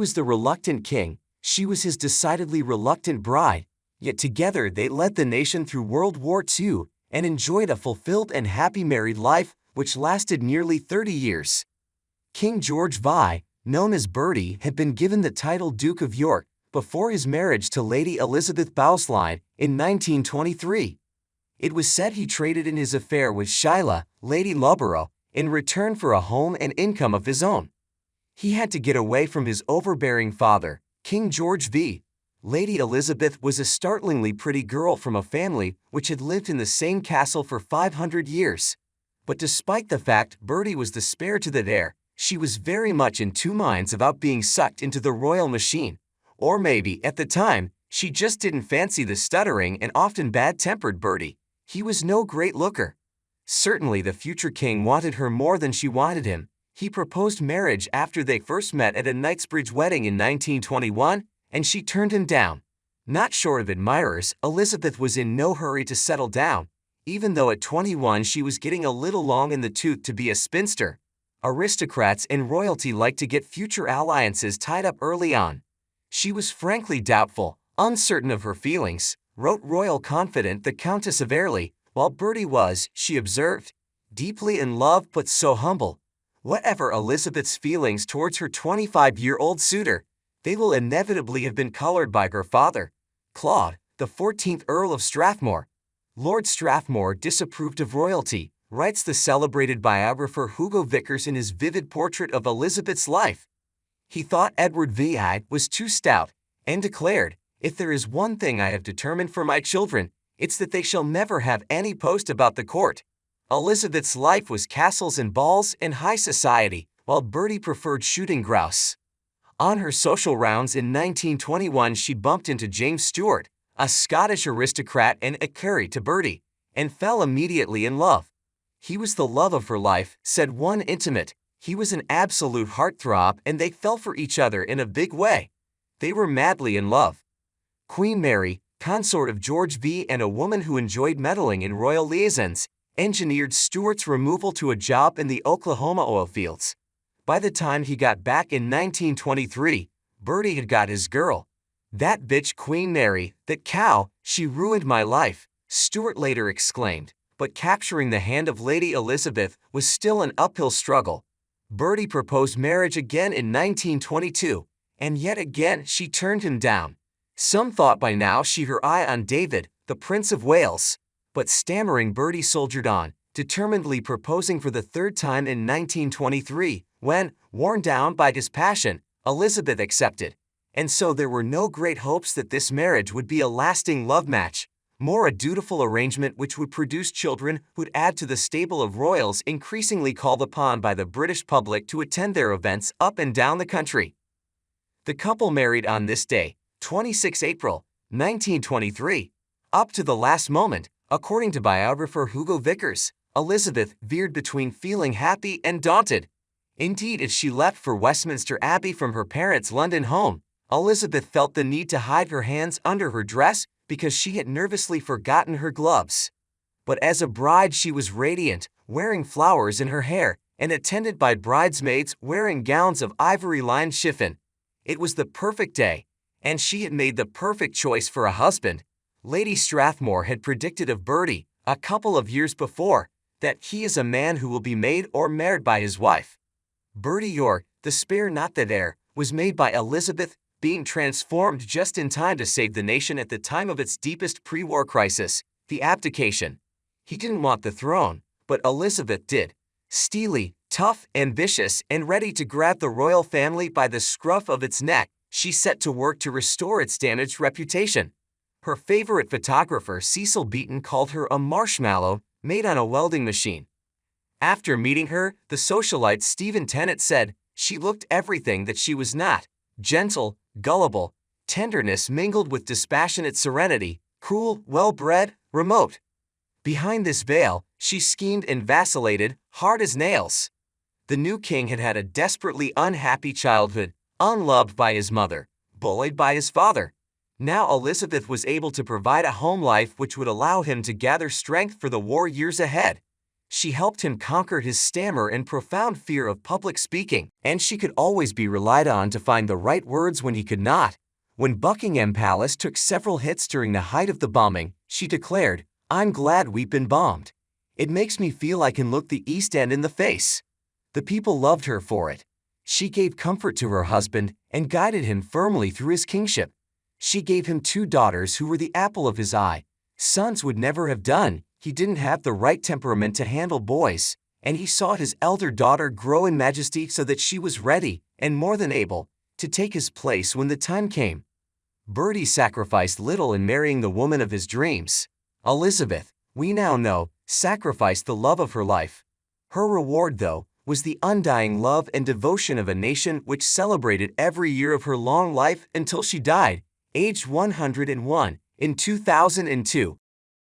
was the reluctant king, she was his decidedly reluctant bride, yet together they led the nation through World War II and enjoyed a fulfilled and happy married life which lasted nearly 30 years. King George VI, known as Bertie, had been given the title Duke of York before his marriage to Lady Elizabeth Bowsline in 1923. It was said he traded in his affair with Sheila, Lady Loughborough, in return for a home and income of his own. He had to get away from his overbearing father, King George V. Lady Elizabeth was a startlingly pretty girl from a family which had lived in the same castle for 500 years. But despite the fact Bertie was the spare to the heir, she was very much in two minds about being sucked into the royal machine. Or maybe, at the time, she just didn't fancy the stuttering and often bad-tempered Bertie. He was no great looker. Certainly the future king wanted her more than she wanted him. He proposed marriage after they first met at a Knightsbridge wedding in 1921, and she turned him down. Not short of admirers, Elizabeth was in no hurry to settle down, even though at 21 she was getting a little long in the tooth to be a spinster. Aristocrats and royalty like to get future alliances tied up early on. She was frankly doubtful, uncertain of her feelings, wrote royal confidant the Countess of Airlie, while Bertie was, she observed, deeply in love but so humble. Whatever Elizabeth's feelings towards her 25-year-old suitor, they will inevitably have been colored by her father, Claude, the 14th Earl of Strathmore. Lord Strathmore disapproved of royalty, writes the celebrated biographer Hugo Vickers in his vivid portrait of Elizabeth's life. He thought Edward VI was too stout, and declared, "If there is one thing I have determined for my children, it's that they shall never have any post about the court." Elizabeth's life was castles and balls and high society, while Bertie preferred shooting grouse. On her social rounds in 1921 she bumped into James Stuart, a Scottish aristocrat and equerry to Bertie, and fell immediately in love. "He was the love of her life," said one intimate. "He was an absolute heartthrob and they fell for each other in a big way. They were madly in love." Queen Mary, consort of George V and a woman who enjoyed meddling in royal liaisons, engineered Stuart's removal to a job in the Oklahoma oil fields. By the time he got back in 1923, Bertie had got his girl. "That bitch Queen Mary, that cow, she ruined my life," Stuart later exclaimed, but capturing the hand of Lady Elizabeth was still an uphill struggle. Bertie proposed marriage again in 1922, and yet again she turned him down. Some thought by now she had her eye on David, the Prince of Wales. But stammering Bertie soldiered on, determinedly proposing for the third time in 1923, when, worn down by his passion, Elizabeth accepted. And so there were no great hopes that this marriage would be a lasting love match, more a dutiful arrangement which would produce children who'd add to the stable of royals increasingly called upon by the British public to attend their events up and down the country. The couple married on this day, 26 April, 1923. Up to the last moment, according to biographer Hugo Vickers, Elizabeth veered between feeling happy and daunted. Indeed, as she left for Westminster Abbey from her parents' London home, Elizabeth felt the need to hide her hands under her dress because she had nervously forgotten her gloves. But as a bride she was radiant, wearing flowers in her hair, and attended by bridesmaids wearing gowns of ivory-lined chiffon. It was the perfect day, and she had made the perfect choice for a husband. Lady Strathmore had predicted of Bertie, a couple of years before, that he is a man who will be made or married by his wife. Bertie York, the spare not the heir, was made by Elizabeth, being transformed just in time to save the nation at the time of its deepest pre-war crisis, the abdication. He didn't want the throne, but Elizabeth did. Steely, tough, ambitious, and ready to grab the royal family by the scruff of its neck, she set to work to restore its damaged reputation. Her favorite photographer Cecil Beaton called her a marshmallow made on a welding machine. After meeting her, the socialite Stephen Tennant said, "She looked everything that she was not: gentle, gullible, tenderness mingled with dispassionate serenity, cool, well-bred, remote. Behind this veil, she schemed and vacillated, hard as nails." The new king had had a desperately unhappy childhood, unloved by his mother, bullied by his father. Now Elizabeth was able to provide a home life which would allow him to gather strength for the war years ahead. She helped him conquer his stammer and profound fear of public speaking, and she could always be relied on to find the right words when he could not. When Buckingham Palace took several hits during the height of the bombing, she declared, "I'm glad we've been bombed. It makes me feel I can look the East End in the face." The people loved her for it. She gave comfort to her husband and guided him firmly through his kingship. She gave him 2 daughters who were the apple of his eye. Sons would never have done. He didn't have the right temperament to handle boys, and he saw his elder daughter grow in majesty so that she was ready, and more than able, to take his place when the time came. Bertie sacrificed little in marrying the woman of his dreams. Elizabeth, we now know, sacrificed the love of her life. Her reward, though, was the undying love and devotion of a nation which celebrated every year of her long life until she died, aged 101, in 2002.